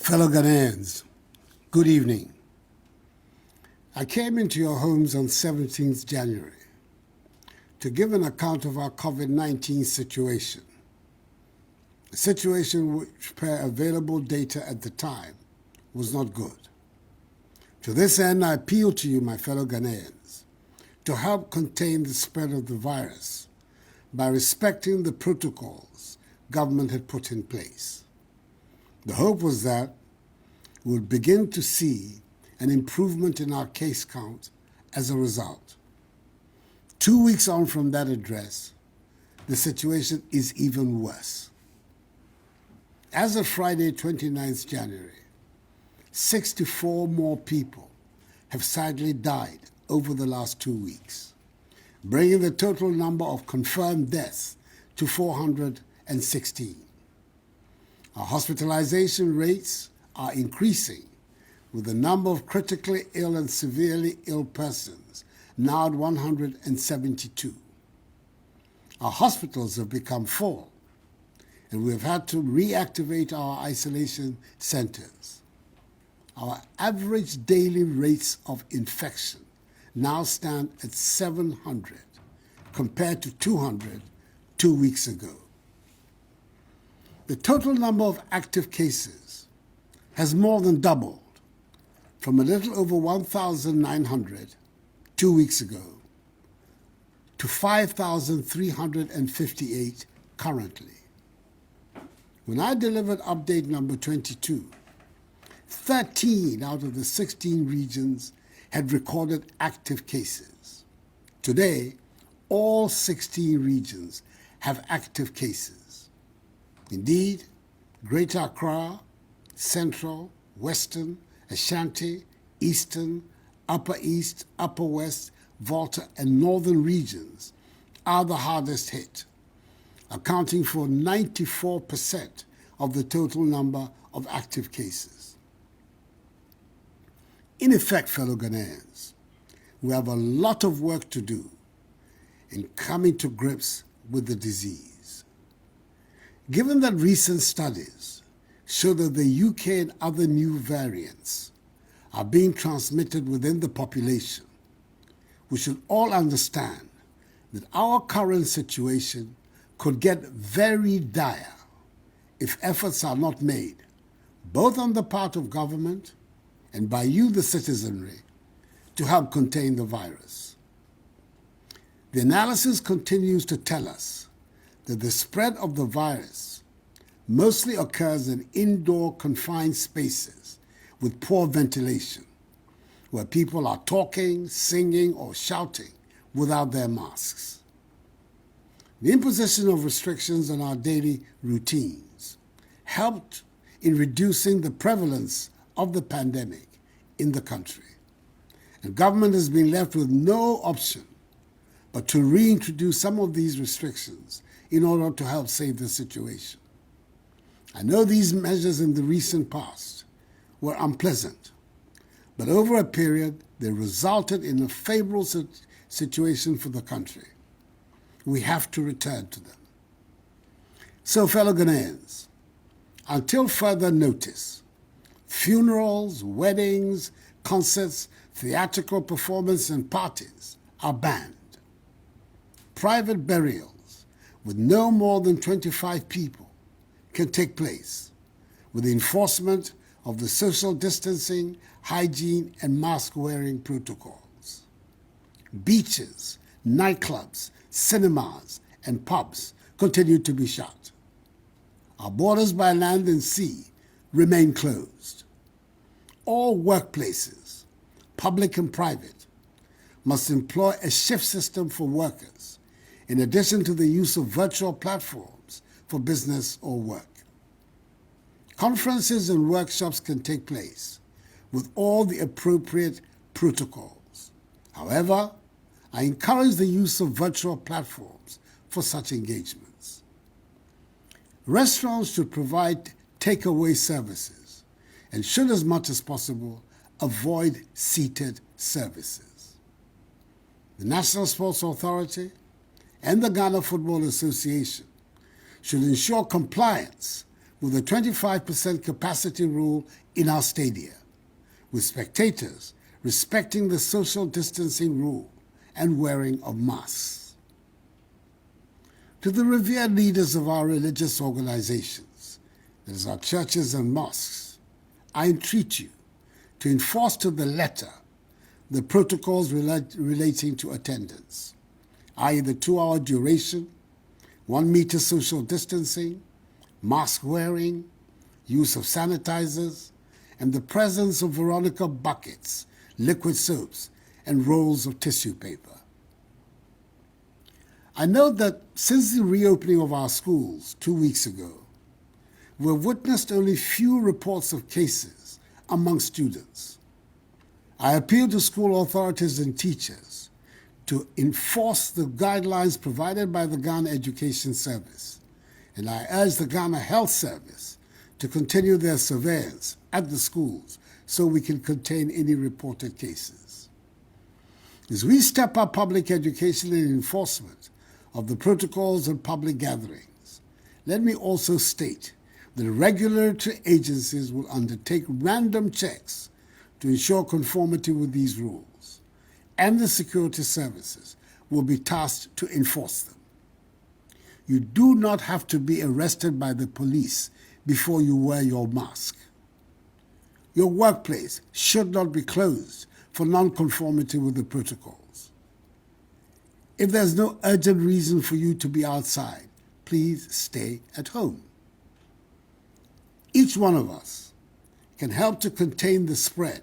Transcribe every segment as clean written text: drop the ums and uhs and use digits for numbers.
Fellow Ghanaians, good evening. I came into your homes on 17th January to give an account of our COVID-19 situation, a situation which, per available data at the time, was not good. To this end, I appeal to you, my fellow Ghanaians, to help contain the spread of the virus by respecting the protocols government had put in place. The hope was that we would begin to see an improvement in our case count as a result. 2 weeks on from that address, the situation is even worse. As of Friday, 29th January, 64 more people have sadly died over the last 2 weeks, bringing the total number of confirmed deaths to 416. Our hospitalization rates are increasing, with the number of critically ill and severely ill persons now at 172. Our hospitals have become full, and we have had to reactivate our isolation centers. Our average daily rates of infection now stand at 700, compared to 200 2 weeks ago. The total number of active cases has more than doubled, from a little over 1,900 2 weeks ago to 5,358 currently. When I delivered update number 22, 13 out of the 16 regions had recorded active cases. Today, all 16 regions have active cases. Indeed, Greater Accra, Central, Western, Ashanti, Eastern, Upper East, Upper West, Volta, and Northern regions are the hardest hit, accounting for 94% of the total number of active cases. In effect, fellow Ghanaians, we have a lot of work to do in coming to grips with the disease. Given that recent studies show that the UK and other new variants are being transmitted within the population, we should all understand that our current situation could get very dire if efforts are not made, both on the part of government and by you, the citizenry, to help contain the virus. The analysis continues to tell us that the spread of the virus mostly occurs in indoor confined spaces with poor ventilation, where people are talking, singing, or shouting without their masks. The imposition of restrictions on our daily routines helped in reducing the prevalence of the pandemic in the country, and government has been left with no option but to reintroduce some of these restrictions in order to help save the situation. I know these measures in the recent past were unpleasant, but over a period, they resulted in a favorable situation for the country. We have to return to them. So, fellow Ghanaians, until further notice, funerals, weddings, concerts, theatrical performances, and parties are banned. Private burials with no more than 25 people can take place, with the enforcement of the social distancing, hygiene, and mask-wearing protocols. Beaches, nightclubs, cinemas, and pubs continue to be shut. Our borders by land and sea remain closed. All workplaces, public and private, must employ a shift system for workers, in addition to the use of virtual platforms for business or work. Conferences and workshops can take place with all the appropriate protocols. However, I encourage the use of virtual platforms for such engagements. Restaurants should provide takeaway services and should, as much as possible, avoid seated services. The National Sports Authority and the Ghana Football Association should ensure compliance with a 25% capacity rule in our stadia, with spectators respecting the social distancing rule and wearing of masks. To the revered leaders of our religious organizations, that is our churches and mosques, I entreat you to enforce to the letter the protocols relating to attendance, i.e. the 2-hour duration, 1 meter social distancing, mask wearing, use of sanitizers, and the presence of Veronica buckets, liquid soaps, and rolls of tissue paper. I note that since the reopening of our schools 2 weeks ago, we've witnessed only few reports of cases among students. I appeal to school authorities and teachers to enforce the guidelines provided by the Ghana Education Service, and I urge the Ghana Health Service to continue their surveillance at the schools so we can contain any reported cases. As we step up public education and enforcement of the protocols and public gatherings, let me also state that regulatory agencies will undertake random checks to ensure conformity with these rules, and the security services will be tasked to enforce them. You do not have to be arrested by the police before you wear your mask. Your workplace should not be closed for non-conformity with the protocols. If there's no urgent reason for you to be outside, please stay at home. Each one of us can help to contain the spread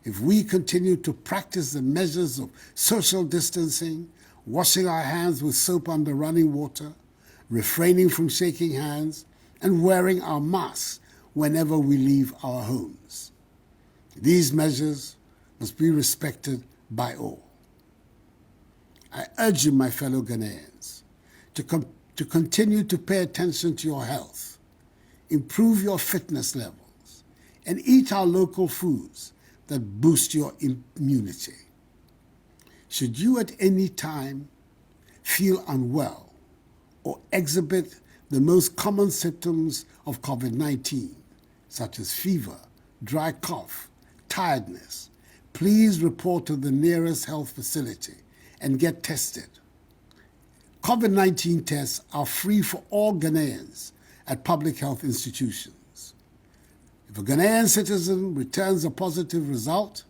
if we continue to practice the measures of social distancing, washing our hands with soap under running water, refraining from shaking hands, and wearing our masks whenever we leave our homes. These measures must be respected by all. I urge you, my fellow Ghanaians, to continue to pay attention to your health, improve your fitness levels, and eat our local foods that boost your immunity. Should you at any time feel unwell or exhibit the most common symptoms of COVID-19, such as fever, dry cough, tiredness, please report to the nearest health facility and get tested. COVID-19 tests are free for all Ghanaians at public health institutions. If a Ghanaian citizen returns a positive result,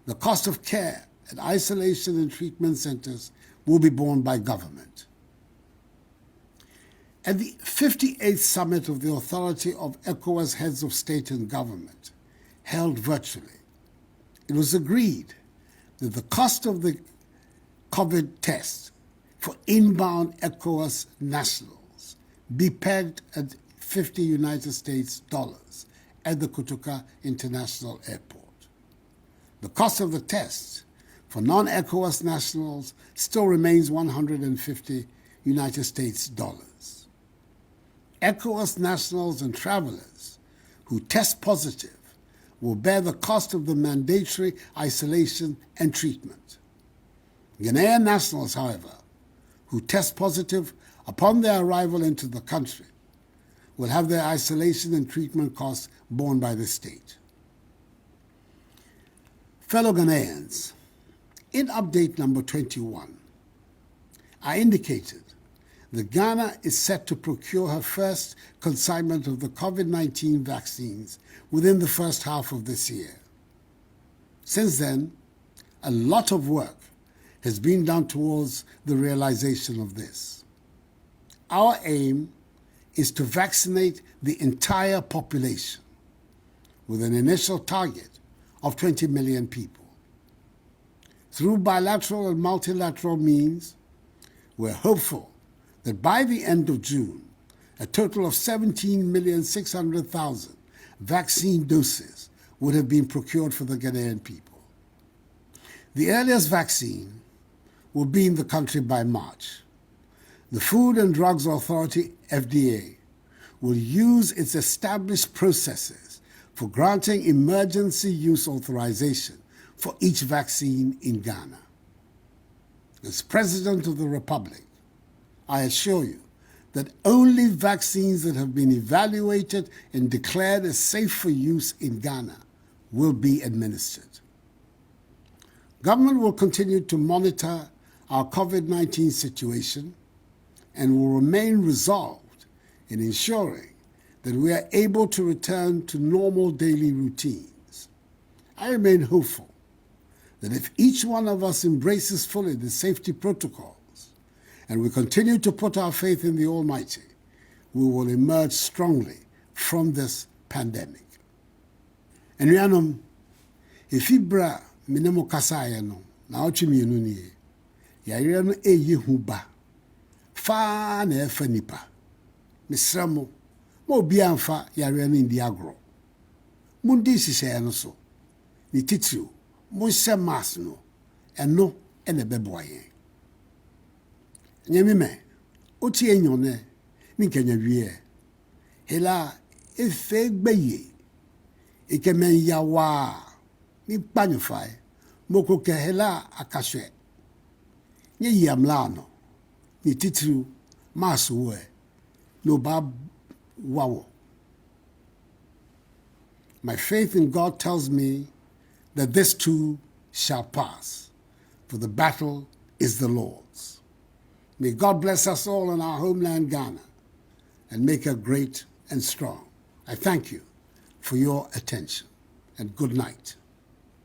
the cost of care at isolation and treatment centers will be borne by government. At the 58th Summit of the Authority of ECOWAS Heads of State and Government, held virtually, it was agreed that the cost of the COVID test for inbound ECOWAS nationals be pegged at $50 United States at the Kotoka International Airport. The cost of the test for non-ECOWAS nationals still remains $150 United States. ECOWAS nationals and travelers who test positive will bear the cost of the mandatory isolation and treatment. Ghanaian nationals, however, who test positive upon their arrival into the country will have their isolation and treatment costs borne by the state. Fellow Ghanaians, in update number 21, I indicated that Ghana is set to procure her first consignment of the COVID-19 vaccines within the first half of this year. Since then, a lot of work has been done towards the realization of this. Our aim is to vaccinate the entire population with an initial target of 20 million people. Through bilateral and multilateral means, we're hopeful that by the end of June, a total of 17,600,000 vaccine doses would have been procured for the Ghanaian people. The earliest vaccine will be in the country by March. The Food and Drugs Authority, FDA, will use its established processes for granting emergency use authorization for each vaccine in Ghana. As President of the Republic, I assure you that only vaccines that have been evaluated and declared as safe for use in Ghana will be administered. Government will continue to monitor our COVID-19 situation and will remain resolved in ensuring that we are able to return to normal daily routines. I remain hopeful that if each one of us embraces fully the safety protocols and we continue to put our faith in the Almighty, we will emerge strongly from this pandemic. Enuanom, ifibra minemo kasaya no, na ochi mienu niye, yare no eye hu ba, fa na efa nipa, misramo, mo obi amfa yare no indi agro. Mundi sise no so, ni titrio, mo se mas no, eno ene beboa yen. Nyami me, oti enyone, ni kenya wie, hela efe gbeye, ike men yawa, ni panyufai, moko ke hela akashwe. Nye yamlano, ni titru masuwe, no bab wawo. My faith in God tells me that this too shall pass, for the battle is the Lord's. May God bless us all in our homeland, Ghana, and make her great and strong. I thank you for your attention, and good night.